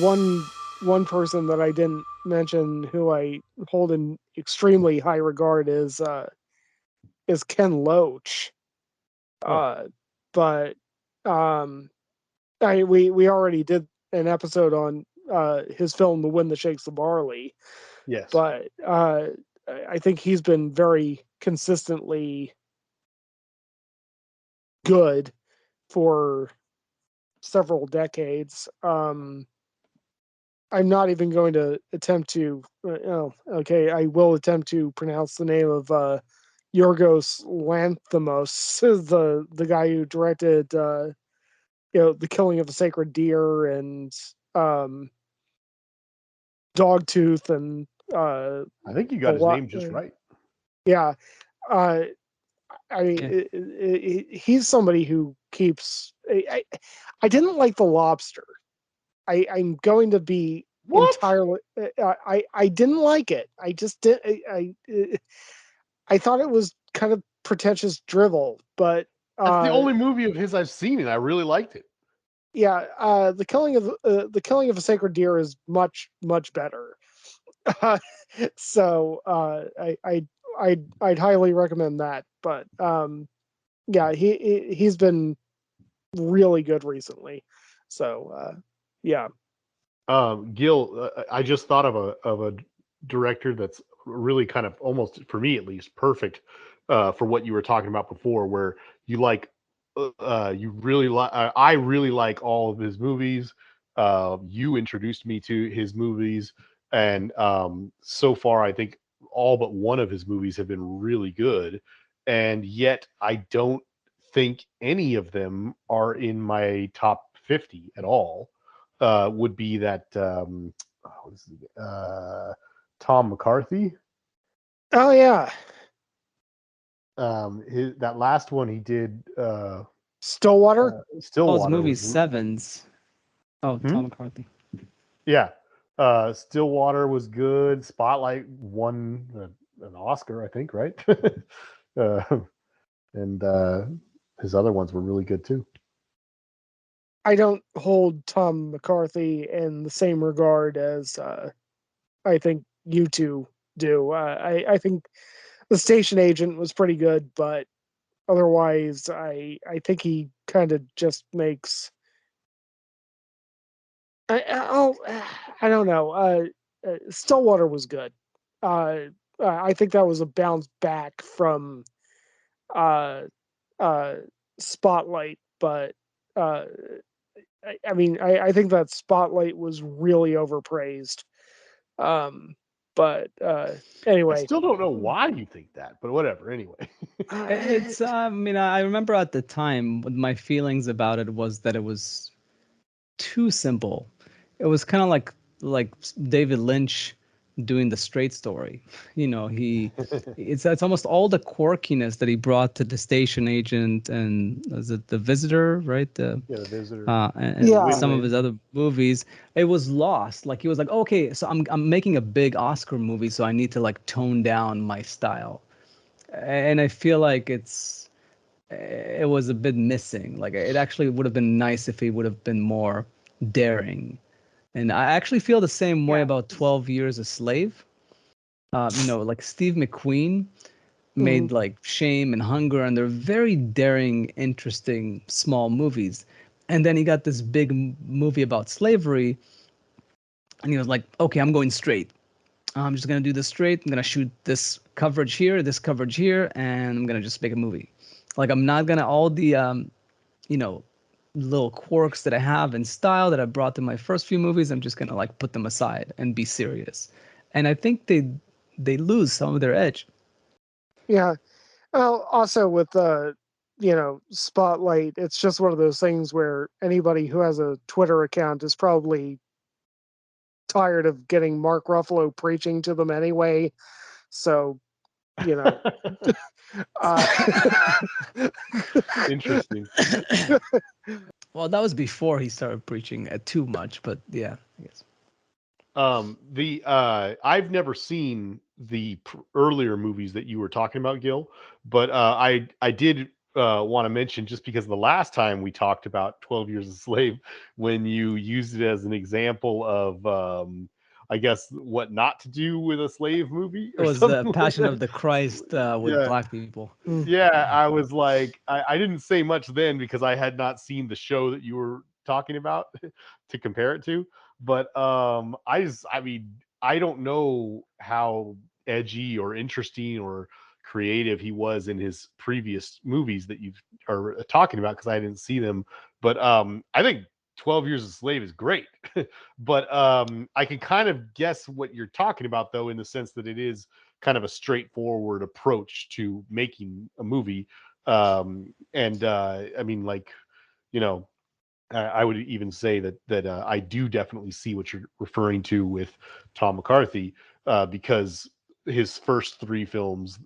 one person that I didn't mention who I hold in extremely high regard is Ken Loach. Oh, Uh, but um, we already did an episode on his film The Wind That Shakes the Barley, yes. but I think he's been very consistently good for several decades. I'm not even going to attempt to. Oh, okay, I will attempt to pronounce the name of Yorgos Lanthimos, the guy who directed The Killing of a Sacred Deer and um, Dogtooth and I think you a got his lot. name just right. Yeah, uh, I mean, Yeah. he's somebody who keeps. I didn't like The Lobster. I'm going to be What? entirely. I didn't like it. I just did. I thought it was kind of pretentious drivel, but That's the only movie of his I've seen, and I really liked it. yeah, the Killing of a Sacred Deer is much better. So I'd highly recommend that. But yeah, he's been really good recently. So yeah. Gil, I just thought of a director that's really kind of almost, for me at least, perfect for what you were talking about before, where you like, you really like. I really like all of his movies. You introduced me to his movies, and so far, I think all but one of his movies have been really good, and yet I don't think any of them are in my top 50 at all. Would be that Tom McCarthy. Oh yeah, That last one he did, Stillwater. Oh, it's Stillwater movie was, Sevens. Oh, hmm? Tom McCarthy. Yeah, Stillwater was good. Spotlight won an Oscar, I think, right? uh, and his other ones were really good too. I don't hold Tom McCarthy in the same regard as I think you two do. I think The Station Agent was pretty good, but otherwise, I think he kind of just makes. I'll, I don't know. Stillwater was good. I think that was a bounce back from uh, uh, Spotlight, but uh, I mean, I think that Spotlight was really overpraised. Um, but I anyway, still don't know why you think that, but whatever. Anyway, It's I mean, I remember at the time what my feelings about it was that it was too simple. It was kind of like David Lynch doing the straight story. You know, it's almost all the quirkiness that he brought to The Station Agent and is it The Visitor, right? yeah, The Visitor, And yeah, some of Win-Win. his other movies, it was lost. Like he was like, okay, so I'm making a big Oscar movie, so I need to like tone down my style, and I feel like it was a bit missing. Like it actually would have been nice if he would have been more daring. And I actually feel the same way yeah. about 12 Years a Slave. Like Steve McQueen Mhm. made like Shame and Hunger, and they're very daring, interesting, small movies. And then he got this big movie about slavery, and he was like, okay, I'm going straight. I'm just gonna do this straight. I'm gonna shoot this coverage here, and I'm gonna just make a movie. Like I'm not gonna all the you know, little quirks that I have in style that I brought to my first few movies. I'm just gonna like put them aside and be serious. And I think they lose some of their edge. Yeah. Well, also with Spotlight, it's just one of those things where anybody who has a Twitter account is probably tired of getting Mark Ruffalo preaching to them anyway. So, you know, uh, Interesting. Well, that was before he started preaching too much, but yeah, I guess. The I've never seen the earlier movies that you were talking about, Gil, but I did want to mention, just because the last time we talked about 12 Years a Slave, when you used it as an example of, I guess, what not to do with a slave movie It or was the something like Passion that. of the Christ with Yeah. black people. Mm. Yeah, I was like, I didn't say much then because I had not seen the show that you were talking about to compare it to. But I mean, I don't know how edgy or interesting or creative he was in his previous movies that you are talking about, because I didn't see them. But I think 12 Years a Slave is great. But I can kind of guess what you're talking about, though, in the sense that it is kind of a straightforward approach to making a movie. And I mean, like, you know, I would even say that I do definitely see what you're referring to with Tom McCarthy, because his first three films,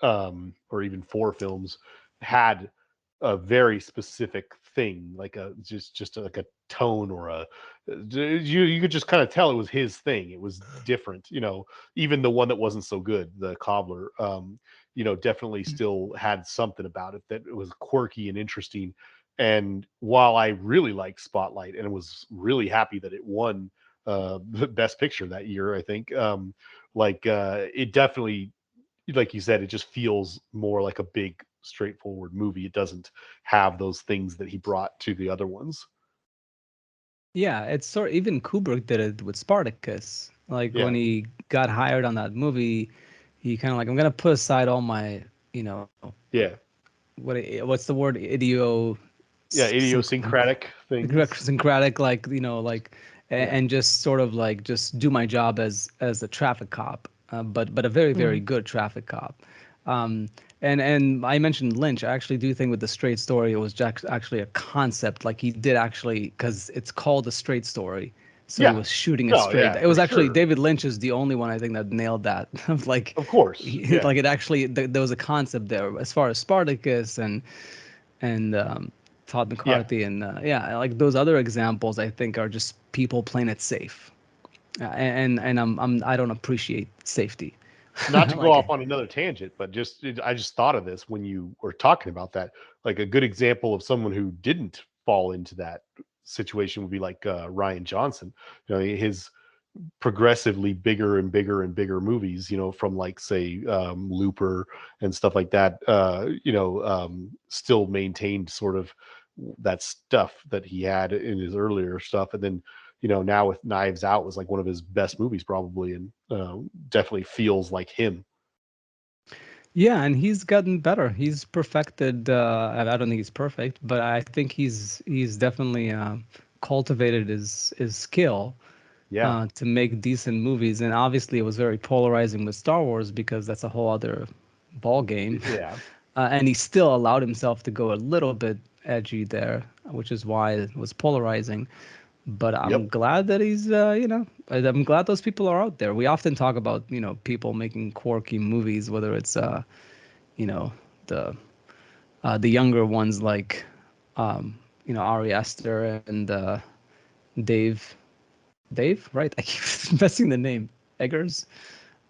or even four films, had a very specific thing, like a just like a tone or a, you could just kind of tell it was his thing. It was different, even the one that wasn't so good, the Cobbler, definitely still had something about it that was quirky and interesting. And while I really liked Spotlight and was really happy that it won the Best Picture that year, I think, it definitely, like you said, it just feels more like a big, straightforward movie. It doesn't have those things that he brought to the other ones. Yeah, it's sort of, even Kubrick did it with Spartacus. Like when Yeah, he got hired on that movie, he kind of like, I'm gonna put aside all my, you know, yeah, what's the word? yeah. Idiosyncratic things. Syncratic, like Yeah, and just sort of like just do my job as a traffic cop, but a very very Mm. good traffic cop. um and I mentioned Lynch. I actually do think with the Straight Story, it was actually a concept. Like he did actually, because it's called a straight story, so he yeah. was shooting it No, straight. yeah, It for was actually sure. David Lynch is the only one I think that nailed that. Of like, Of course. Yeah, like it actually there was a concept there as far as Spartacus and Todd yeah. McCarthy, and yeah, like those other examples, I think are just people playing it safe, and I don't appreciate safety. Not to go Like, off on another tangent, but I just thought of this when you were talking about that. Like a good example of someone who didn't fall into that situation would be like Ryan Johnson. His progressively bigger and bigger and bigger movies, from like say Looper and stuff like that, still maintained sort of that stuff that he had in his earlier stuff. And then, now with Knives Out was like one of his best movies probably, and definitely feels like him. yeah, and he's gotten better. He's perfected. I don't think he's perfect, but I think he's definitely cultivated his skill Yeah. to make decent movies. And obviously, it was very polarizing with Star Wars because that's a whole other ball game. Yeah. And he still allowed himself to go a little bit edgy there, which is why it was polarizing. But I'm Yep. glad that I'm glad those people are out there. We often talk about, people making quirky movies, whether it's, you know, the the younger ones like, Ari Aster and Dave, right? I keep messing the name. Eggers.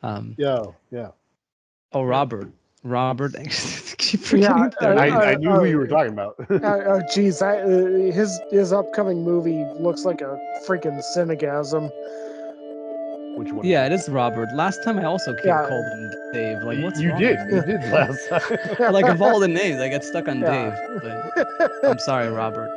Um, Yeah. Yeah. oh, Yeah. Robert. I keep Yeah. forgetting their names. I knew who you were talking about. Oh, geez, his upcoming movie looks like a freaking synergasm. Which one is Yeah, it? it is Robert. Last time I also Yeah. called him Dave. Like, what's You wrong did. with You me? did last time. Like, of all the names, I get stuck on Yeah. Dave. But I'm sorry, Robert.